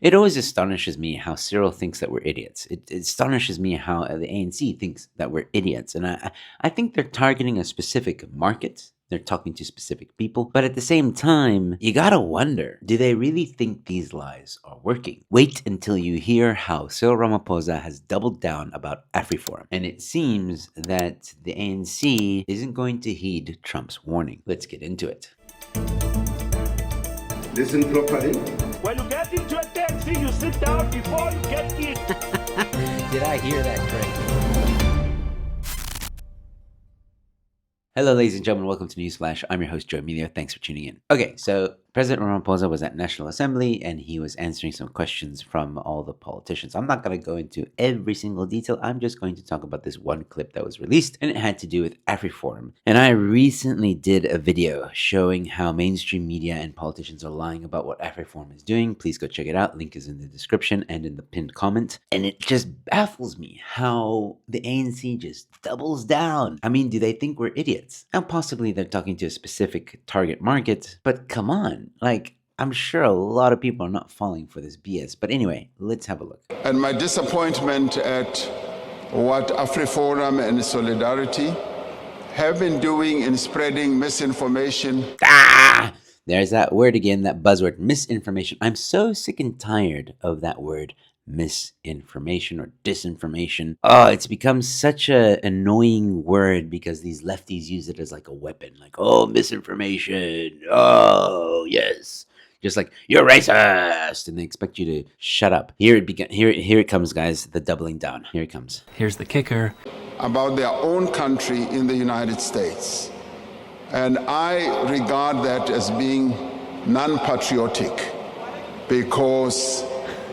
It always astonishes me how Cyril thinks that we're idiots. It astonishes me how the ANC thinks that we're idiots. And I think they're targeting a specific market. They're talking to specific people. But at the same time, you gotta wonder, do they really think these lies are working? Wait until you hear how Cyril Ramaphosa has doubled down about AfriForum. And it seems that the ANC isn't going to heed Trump's warning. Let's get into it. Listen properly. When you get into a taxi, you sit down before you get in. Did I hear that correctly? Hello, ladies and gentlemen. Welcome to Newsflash. I'm your host, Joe Emilio. Thanks for tuning in. Okay, so President Ramaphosa was at National Assembly and he was answering some questions from all the politicians. I'm not going to go into every single detail. I'm just going to talk about this one clip that was released, and it had to do with AfriForum. And I recently did a video showing how mainstream media and politicians are lying about what AfriForum is doing. Please go check it out. Link is in the description and in the pinned comment. And it just baffles me how the ANC just doubles down. I mean, do they think we're idiots? Now, possibly they're talking to a specific target market, but come on. Like, I'm sure a lot of people are not falling for this BS. But anyway, let's have a look. And my disappointment at what AfriForum and Solidarity have been doing in spreading misinformation. There's that word again, that buzzword, misinformation. I'm so sick and tired of that word, misinformation or disinformation. Oh, it's become such an annoying word because these lefties use it as like a weapon. Like, oh, misinformation. Oh, yes. Just like, you're racist, and they expect you to shut up. Here it comes, guys, the doubling down. Here it comes. Here's the kicker. About their own country in the United States. And I regard that as being non-patriotic, because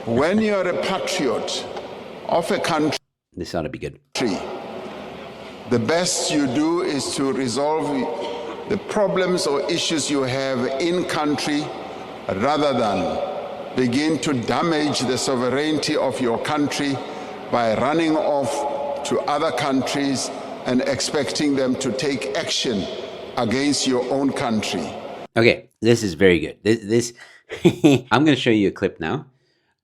when you're a patriot of a country, this ought to be good. The best you do is to resolve the problems or issues you have in country rather than begin to damage the sovereignty of your country by running off to other countries and expecting them to take action against your own country. Okay, this is very good. This I'm going to show you a clip now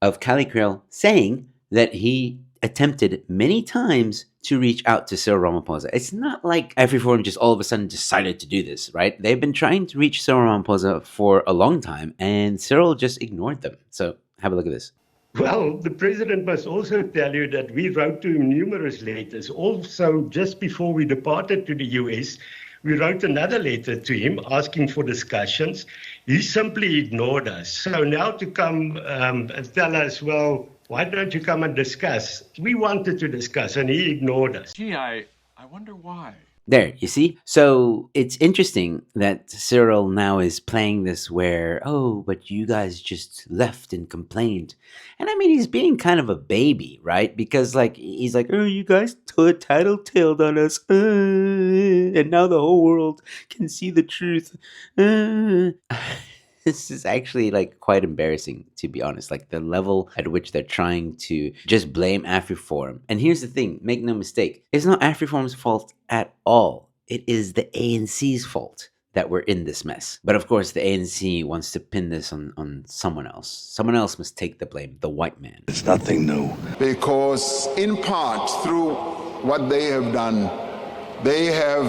of Cali Creel saying that he attempted many times to reach out to Cyril Ramaphosa. It's not like AfriForum just all of a sudden decided to do this, right? They've been trying to reach Cyril Ramaphosa for a long time, and Cyril just ignored them. So have a look at this. Well, the president must also tell you that we wrote to him numerous letters. Also, just before we departed to the US, we wrote another letter to him asking for discussions. He simply ignored us. So now to come and tell us, well, why don't you come and discuss? We wanted to discuss, and he ignored us. Gee, I wonder why. There, you see? So it's interesting that Cyril now is playing this where, oh, but you guys just left and complained. And I mean, he's being kind of a baby, right? Because like, he's like, oh, you guys tattletaled on us. And now the whole world can see the truth. This is actually like quite embarrassing, to be honest, like the level at which they're trying to just blame AfriForum. And here's the thing, make no mistake, it's not AfriForum's fault at all. It is the ANC's fault that we're in this mess. But of course, the ANC wants to pin this on someone else. Someone else must take the blame, the white man. It's nothing new. Because in part, through what they have done, they have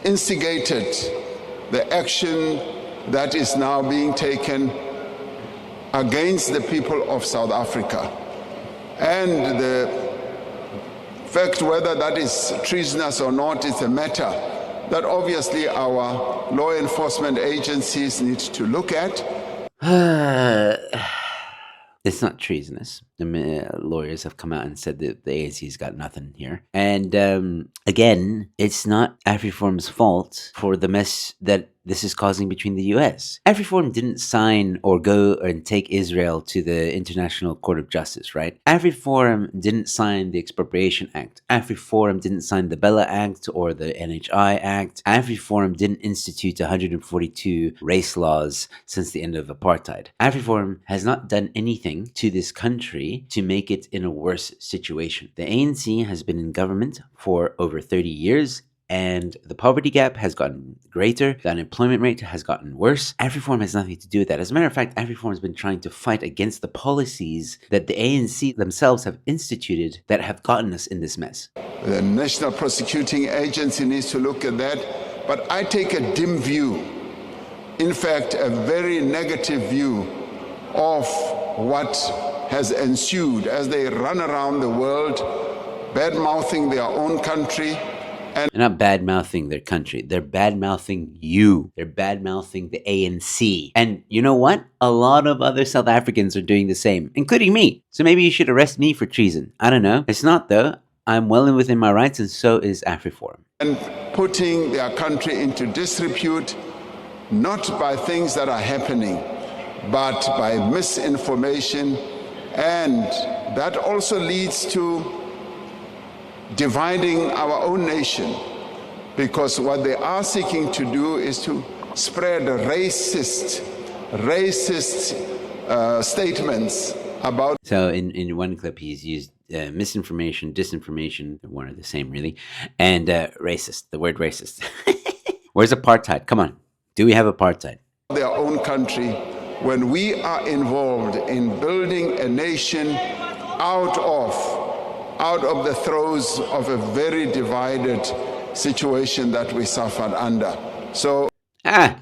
instigated the action that is now being taken against the people of South Africa. And the fact whether that is treasonous or not is a matter that obviously our law enforcement agencies need to look at. It's not treasonous. The lawyers have come out and said that the ANC's got nothing here. And again, it's not AfriForum's fault for the mess that this is causing between the US. AfriForum didn't sign or go and take Israel to the International Court of Justice, right? AfriForum didn't sign the Expropriation Act. AfriForum didn't sign the BELA Act or the NHI Act. AfriForum didn't institute 142 race laws since the end of apartheid. AfriForum has not done anything to this country to make it in a worse situation. The ANC has been in government for over 30 years, and the poverty gap has gotten greater. The unemployment rate has gotten worse. AfriForum has nothing to do with that. As a matter of fact, AfriForum has been trying to fight against the policies that the ANC themselves have instituted that have gotten us in this mess. The National Prosecuting Agency needs to look at that, but I take a dim view, in fact, a very negative view of what has ensued as they run around the world, bad-mouthing their own country. They're not bad-mouthing their country. They're bad-mouthing you. They're bad-mouthing the ANC. And you know what? A lot of other South Africans are doing the same, including me. So maybe you should arrest me for treason. I don't know. It's not, though. I'm well within my rights, and so is AfriForum. And putting their country into disrepute, not by things that are happening, but by misinformation. And that also leads to dividing our own nation, because what they are seeking to do is to spread racist statements about. So in one clip, he's used misinformation, disinformation, they're one are the same really, and racist, the word racist. Where's apartheid? Come on. Do we have apartheid? Their own country, when we are involved in building a nation out of the throes of a very divided situation that we suffered under. So,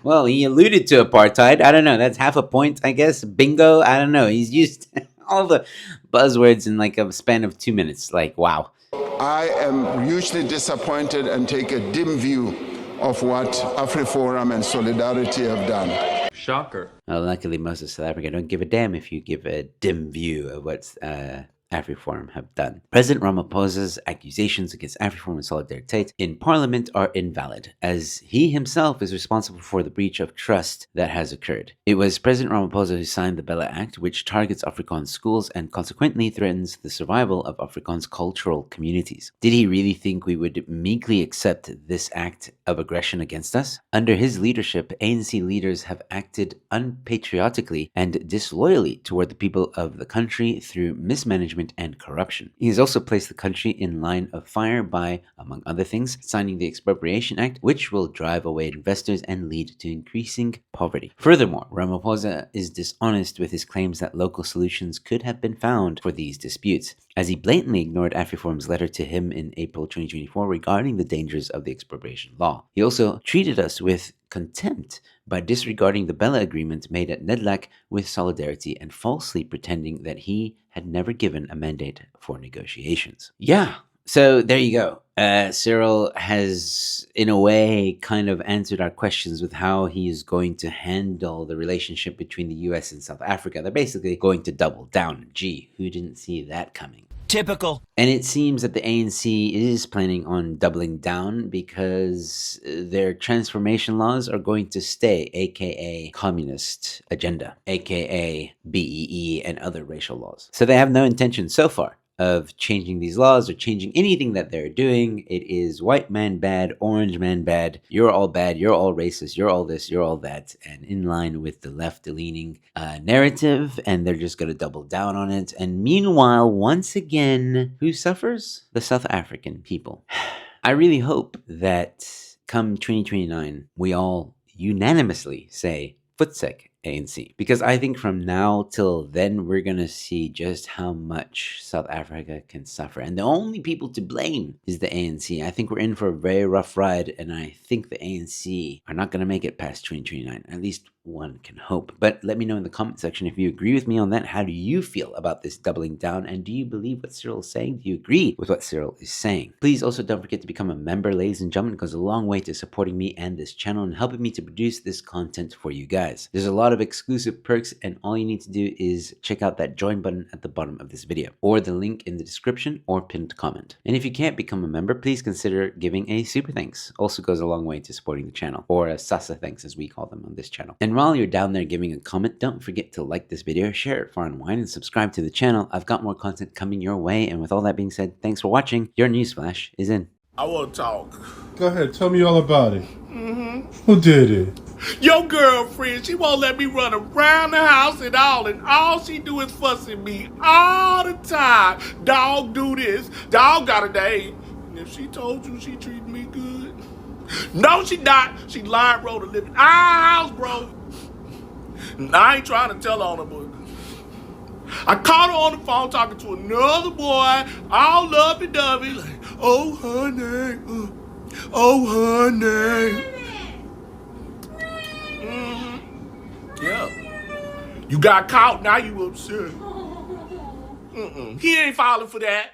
well, he alluded to apartheid. I don't know. That's half a point, I guess. Bingo. I don't know. He's used all the buzzwords in like a span of 2 minutes. Like, wow. I am hugely disappointed and take a dim view of what AfriForum and Solidarity have done. Shocker. Well, luckily, most of South Africa don't give a damn if you give a dim view of what's AfriForum have done. President Ramaphosa's accusations against AfriForum and Solidarity in Parliament are invalid, as he himself is responsible for the breach of trust that has occurred. It was President Ramaphosa who signed the BELA Act, which targets Afrikaans schools and consequently threatens the survival of Afrikaans cultural communities. Did he really think we would meekly accept this act of aggression against us? Under his leadership, ANC leaders have acted unpatriotically and disloyally toward the people of the country through mismanagement and corruption. He has also placed the country in line of fire by, among other things, signing the Expropriation Act, which will drive away investors and lead to increasing poverty. Furthermore, Ramaphosa is dishonest with his claims that local solutions could have been found for these disputes, as he blatantly ignored AfriForum's letter to him in April 2024 regarding the dangers of the expropriation law. He also treated us with contempt by disregarding the BELA agreement made at NEDLAC with Solidarity and falsely pretending that he had never given a mandate for negotiations. Yeah, so there you go. Cyril has, in a way, kind of answered our questions with how he is going to handle the relationship between the US and South Africa. They're basically going to double down. Gee, who didn't see that coming? Typical. And it seems that the ANC is planning on doubling down because their transformation laws are going to stay, aka communist agenda, aka BEE and other racial laws. So they have no intention so far of changing these laws or changing anything that they're doing. It is white man bad, orange man bad, you're all bad, you're all racist, you're all this, you're all that, and in line with the left-leaning narrative, and they're just going to double down on it. And meanwhile, once again, who suffers? The South African people. I really hope that come 2029, we all unanimously say, Futsek ANC, because I think from now till then we're gonna see just how much South Africa can suffer, and the only people to blame is the ANC. I think we're in for a very rough ride, and I think the ANC are not gonna make it past 2029. At least one can hope. But let me know in the comment section if you agree with me on that. How do you feel about this doubling down, and do you believe what Cyril is saying? Do you agree with what Cyril is saying? Please also don't forget to become a member, ladies and gentlemen. It goes a long way to supporting me and this channel and helping me to produce this content for you guys. There's a lot of exclusive perks, and all you need to do is check out that join button at the bottom of this video, or the link in the description or pinned comment. And if you can't become a member, please consider giving a super thanks. Also goes a long way to supporting the channel, or a Sasa thanks as we call them on this channel. And while you're down there giving a comment, don't forget to like this video, share it far and wide, and subscribe to the channel. I've got more content coming your way, and with all that being said, thanks for watching. Your Newsflash is in. I want to talk. Go ahead, tell me all about it. Who did it? Your girlfriend, she won't let me run around the house and all she do is fuss at me all the time. Dog do this, dog got a day. And if she told you she treated me good, No, she not. She lied, bro, to live in our house, bro. And I ain't trying to tell on her, but I caught her on the phone talking to another boy, all lovey-dovey, like, oh, honey, oh, honey. Yeah. You got caught, now you upset. He ain't falling for that.